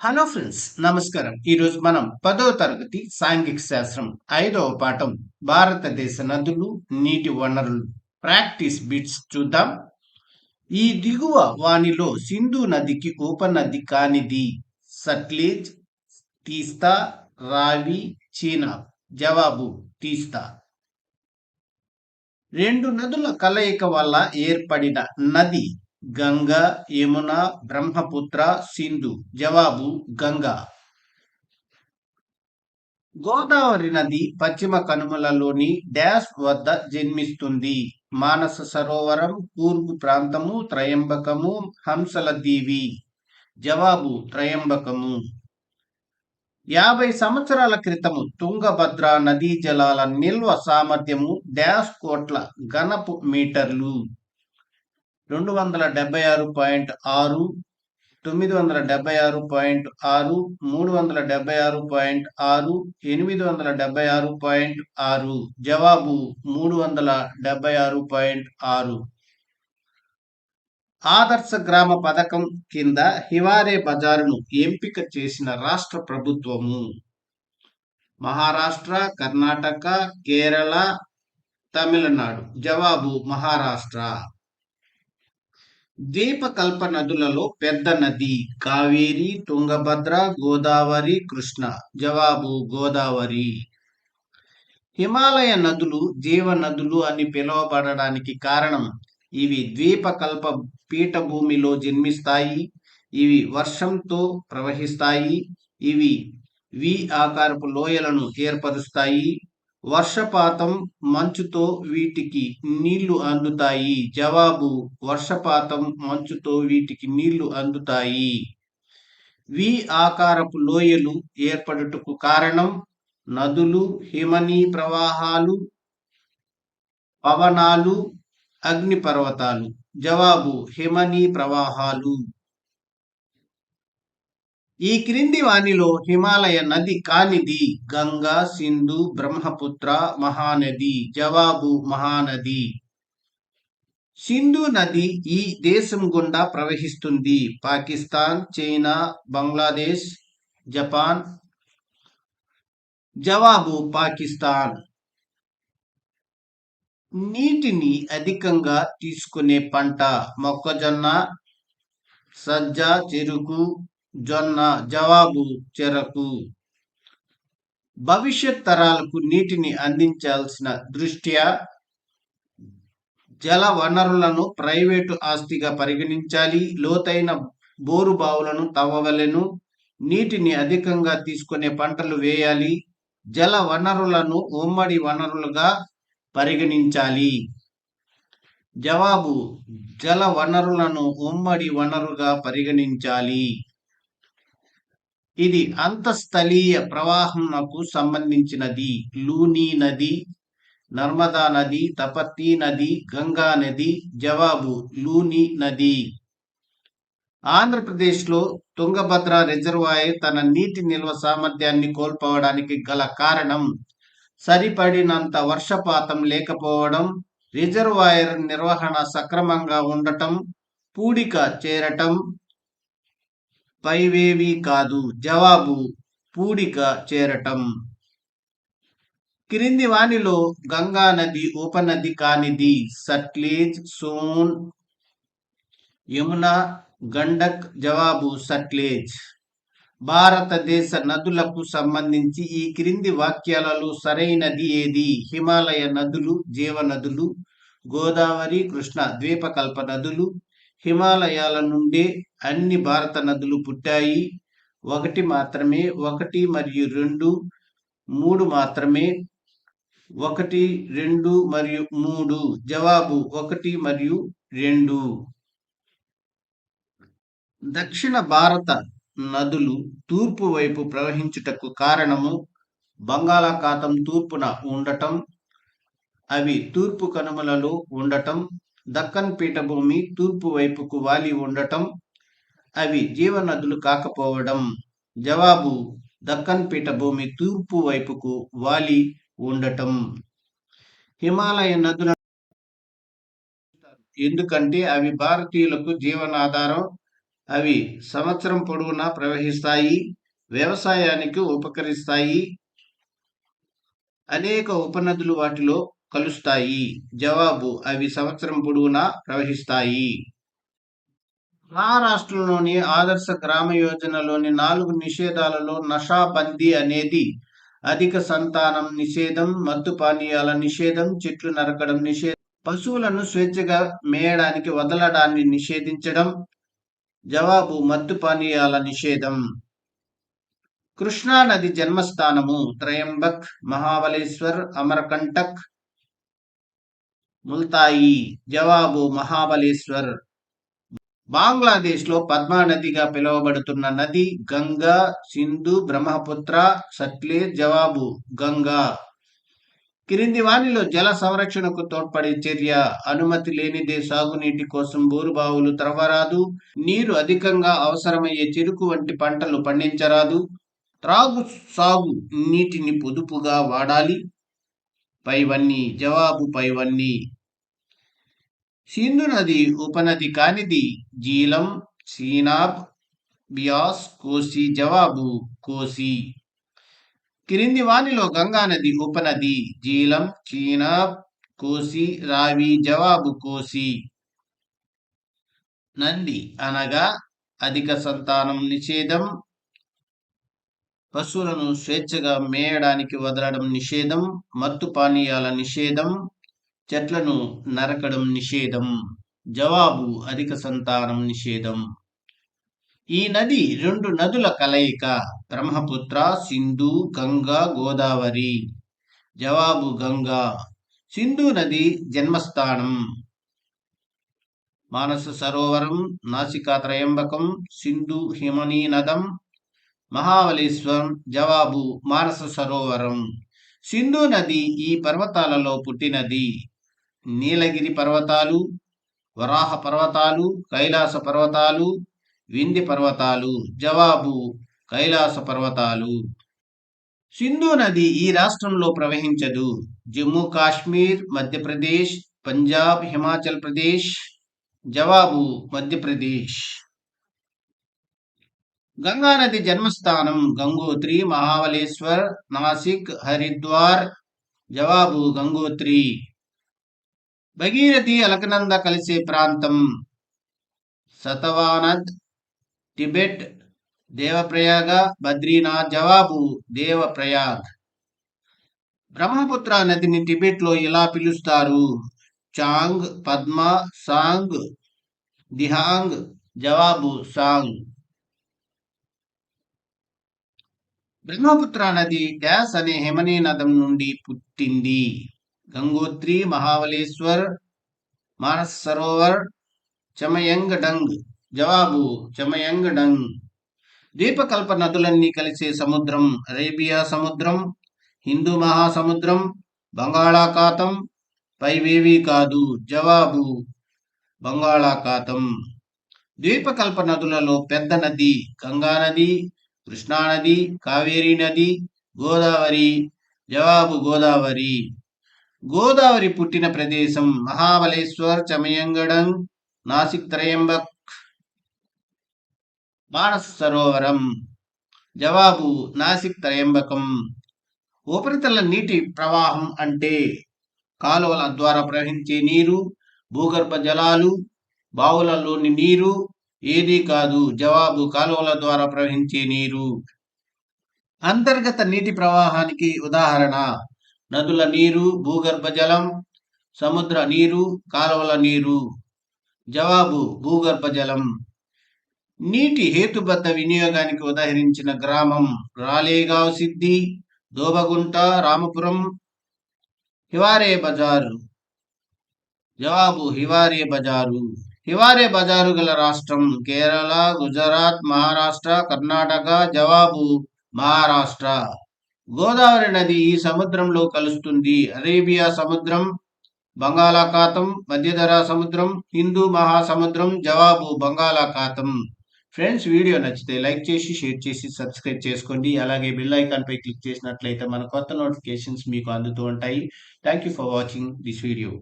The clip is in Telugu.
హలో ఫ్రెండ్స్, నమస్కారం. ఈరోజు మనం 10వ తరగతి సాంఘిక శాస్త్రం 5వ పాఠం భారతదేశ నదులు, నీటి వనరులు ప్రాక్టీస్ బిట్స్ చూద్దాం. ఈ దిగువ వానిలో సింధు నదికి ఉపనది కానిది సట్లెజ్, తీస్తా, రావి, చీనాబ్. జవాబు తీస్తా. రెండు నదుల కలయిక వల్ల ఏర్పడిన నది గంగా, యమున, బ్రహ్మపుత్ర, సింధు. జవాబు గంగా. గోదావరి నది పశ్చిమ కనుమలలోని డ్యాష్ వద్ద జన్మిస్తుంది. మానస సరోవరం, కూర్గు ప్రాంతము, త్రయంబకము, హంసల దీవి. జవాబు త్రయంబకము. 50 సంవత్సరాల క్రితము తుంగభద్ర నదీ జలాల నిల్వ సామర్థ్యము డ్యాష్ కోట్ల ఘనపు మీటర్లు. 276.6, 976.6, 376.6, 876.6. జవాబు 376.6. ఆదర్శ గ్రామ పథకం కింద హివారే బజారును ఎంపిక చేసిన రాష్ట్ర ప్రభుత్వము మహారాష్ట్ర, కర్ణాటక, కేరళ, తమిళనాడు. జవాబు మహారాష్ట్ర. ద్వీపకల్ప నదులలో పెద్ద నది కావేరి, తుంగభద్ర, గోదావరి, కృష్ణ. జవాబు గోదావరి. హిమాలయ నదులు జీవనదులు అని పిలువబడడానికి కారణం ఇవి ద్వీపకల్ప పీఠభూమిలో జన్మిస్తాయి. ఇవి వర్షంతో ప్రవహిస్తాయి. ఇవి వి ఆకారపు లోయలను ఏర్పరుస్తాయి. వర్షపాతం మంచుతో వీటికి నీళ్లు అందుతాయి. జవాబు వర్షపాతం మంచుతో వీటికి నీళ్లు అందుతాయి. వి ఆకారపు లోయలు ఏర్పడుటకు కారణం నదులు, హిమనీ ప్రవాహాలు, పవనాలు, అగ్నిపర్వతాలు. జవాబు హిమనీ ప్రవాహాలు. ఈ క్రింది వానిలో హిమాలయ నది కానిది గంగా, సింధు, బ్రహ్మపుత్ర, మహానది. జవాబు మహానది. సింధు నది ఈ దేశం గుండా ప్రవహిస్తుంది. Pakistan, China, Bangladesh, Japan. జవాబు పాకిస్తాన్. నీటిని అధికంగా తీసుకునే పంట మొక్కజొన్న, సజ్జ, చెరుకు, జొన్న. జవాబు చెరకు. భవిష్యత్ తరాలకు నీటిని అందించాల్సిన దృష్ట్యా జల వనరులను ప్రైవేటు ఆస్తిగా పరిగణించాలి. లోతైన బోరు బావులను తవ్వవలెను. నీటిని అధికంగా తీసుకునే పంటలు వేయాలి. జల వనరులను ఉమ్మడి వనరులుగా పరిగణించాలి. జవాబు జల వనరులను ఉమ్మడి వనరుగా పరిగణించాలి. ఇది అంతఃస్థలీయ ప్రవాహంకు సంబంధించినది. లూని నది, నర్మదా నది, తపతీ నది, గంగా నది. జవాబు లూని నది. ఆంధ్రప్రదేశ్లో తుంగభద్ర రిజర్వాయర్ తన నీటి నిల్వ సామర్థ్యాన్ని కోల్పోవడానికి గల కారణం సరిపడినంత వర్షపాతం లేకపోవడం, రిజర్వాయర్ నిర్వహణ సక్రమంగా ఉండటం, పూడిక చేరటం. పైవేవీ కాదు. జవాబు పూడిక చేరటం. క్రింది వానిలో గంగా నది ఉపనది కానిది సట్లెజ్, సోన్, యమున, గండక్. జవాబు సట్లెజ్. భారతదేశ నదులకు సంబంధించి ఈ క్రింది వాక్యాలలో సరైనది ఏది? హిమాలయ నదులు జీవనదులు. గోదావరి, కృష్ణ ద్వీపకల్ప నదులు. హిమాలయాల నుండే అన్ని భారత నదులు పుట్టాయి. 1 మాత్రమే 1 మరియు 2, 3 మాత్రమే 1, 2 మరియు 3. జవాబు 1 మరియు 2. దక్షిణ భారత నదులు తూర్పు వైపు ప్రవహించుటకు కారణము బంగాళాఖాతం తూర్పున ఉండటం, అవి తూర్పు కనుమలలో ఉండటం, దక్కన్ పీఠభూమి తూర్పు వైపుకు వాలి ఉండటం, అవి జీవనదులు కాకపోవడం. జవాబు దక్కన్ పీఠభూమి తూర్పు వైపుకు వాలి ఉండటం. హిమాలయ నదులను ఎందుకంటే అవి భారతీయులకు జీవనాధారం. అవి సంవత్సరం పొడవునా ప్రవహిస్తాయి, వ్యవసాయానికి ఉపకరిస్తాయి. అనేక ఉపనదులు వాటిలో కలుస్తాయి. జవాబు అవి సంవత్సరం పొడవునా ప్రవహిస్తాయి. మహారాష్ట్రలోని ఆదర్శ గ్రామ యోజనలోని 4 నిషేధాలలో నషాబందీ అనేది అధిక సంతానం నిషేధం, మత్తు పానీయాల నిషేధం, చెట్లు నరకడం నిషేధం, పశువులను స్వేచ్ఛగా మేయడానికి వదలడాన్ని నిషేధించడం. జవాబు మత్తు పానీయాల నిషేధం. కృష్ణా నది జన్మస్థానము త్రయంబక్, మహాబలేశ్వర్, అమరకంటక్, ముల్తాయి. జవాబు మహాబలేశ్వర్. బంగ్లాదేశ్లో పద్మా నదిగా పిలువబడుతున్న నది గంగా, సింధు, బ్రహ్మపుత్ర, సట్లెజ్. జవాబు గంగా. క్రింది వానిలో జల సంరక్షణకు తోడ్పడే చర్య. అనుమతి లేనిదే సాగునీటి కోసం బోరుబావులు త్రవ్వరాదు. నీరు అధికంగా అవసరమయ్యే చెరుకు వంటి పంటలు పండించరాదు. సాగు నీటిని పొదుపుగా వాడాలి. పైవన్నీ. జవాబు పైవన్నీ. సింధు నది ఉపనది కానిది జీలం, సీనాబ్, బియాస్, కోసి. జవాబు కోసి. క్రింది వానిలో గంగా నది ఉపనది. జీలం, చీనాబ్, కోసి, రావి. జవాబు కోసి. నంది అనగా అధిక సంతానం నిషేధం, పశువులను స్వేచ్ఛగా మేయడానికి వదలడం నిషేధం, మత్తు పానీయాల నిషేధం, చెట్లను నరకడం నిషేధం. జవాబు అధిక సంతానం నిషేధం. ఈ నది 2 నదుల కలయిక. బ్రహ్మపుత్ర, సింధు, గంగా, గోదావరి. జవాబు గంగా. సింధు నది జన్మస్థానం మానస సరోవరం, నాసికా త్రయంబకం, సింధు హిమనీ నదం, మహాబలేశ్వరం. జవాబు మానస సరోవరం. సింధు నది ఈ పర్వతాలలో పుట్టినది. నీలగిరి పర్వతాలు, వరాహ పర్వతాలు, కైలాస పర్వతాలు, వింధ్య పర్వతాలు. జవాబు కైలాస పర్వతాలు. సింధు నది ఈ రాష్ట్రంలో ప్రవహించదు. జమ్మూ కాశ్మీర్, మధ్యప్రదేశ్, పంజాబ్, హిమాచల్ ప్రదేశ్. జవాబు మధ్యప్రదేశ్. గంగా నది జన్మస్థానం గంగోత్రి, మహాబలేశ్వర్, నాసిక్, హరిద్వార్. జవాబు గంగోత్రి. భగీరథి, అలకనంద కలిసే ప్రాంతం సతవానద్, టిబెట్, దేవప్రయాగ, బద్రీనాథ్. జవాబు దేవప్రయాగ్. బ్రహ్మపుత్ర నదిని టిబెట్లో ఇలా పిలుస్తారు. చాంగ్, పద్మ, సాంగ్, దిహాంగ్. జవాబు సాంగ్. బ్రహ్మపుత్ర నది డ్యాస్ అనే హిమనీ నదం నుండి పుట్టింది. గంగోత్రి, మహాబలేశ్వర్, మానస్ సరోవర్, చమయంగ్ డంగ్. జవాబు చమయంగ్ డంగ్. ద్వీపకల్ప నదులన్నీ కలిసే సముద్రం అరేబియా సముద్రం, హిందూ మహాసముద్రం, బంగాళాఖాతం. పైవేవీ కాదు. జవాబు బంగాళాఖాతం. ద్వీపకల్ప నదులలో పెద్ద నది గంగా నది, కృష్ణానది, కావేరీ నది, గోదావరి. జవాబు గోదావరి. గోదావరి పుట్టిన ప్రదేశం మహాబలేశ్వర్, చమయంగడం, నాసిక్ త్రయంబక్, మానస సరోవరం. జవాబు నాసిక్ త్రయంబకం. ఉపరితల నీటి ప్రవాహం అంటే కాలువల ద్వారా ప్రవహించే నీరు, భూగర్భ జలాలు, బావులలోని నీరు. ఏదీ కాదు. జవాబు కాలువల ద్వారా ప్రవహించే నీరు. అంతర్గత నీటి ప్రవాహానికి ఉదాహరణ నదుల నీరు, భూగర్భ జలం, సముద్ర నీరు, కాలువల నీరు. జవాబు భూగర్భ జలం. నీటి హేతుబద్ధ వినియోగానికి ఉదహరించిన గ్రామం రాలేగావ్, సిద్ధి, దోబగుంట, రామపురం, హివారే బజారు. జవాబు హివారే బజారు. హివారే బజారు గల రాష్ట్రం కేరళ, గుజరాత్, మహారాష్ట్ర, కర్ణాటక. జవాబు మహారాష్ట్ర. గోదావరి నది ఈ సముద్రంలో కలుస్తుంది. అరేబియా సముద్రం, బంగాళాఖాతం, మధ్యధరా సముద్రం, హిందూ మహాసముద్రం. జవాబు బంగాళాఖాతం. ఫ్రెండ్స్, వీడియో నచ్చితే లైక్ చేసి, షేర్ చేసి, సబ్స్క్రైబ్ చేసుకోండి. అలాగే బెల్ ఐకాన్ పై క్లిక్ చేసినట్లయితే మన కొత్త నోటిఫికేషన్స్ మీకు అందుతూ ఉంటాయి. Thank you for watching this video.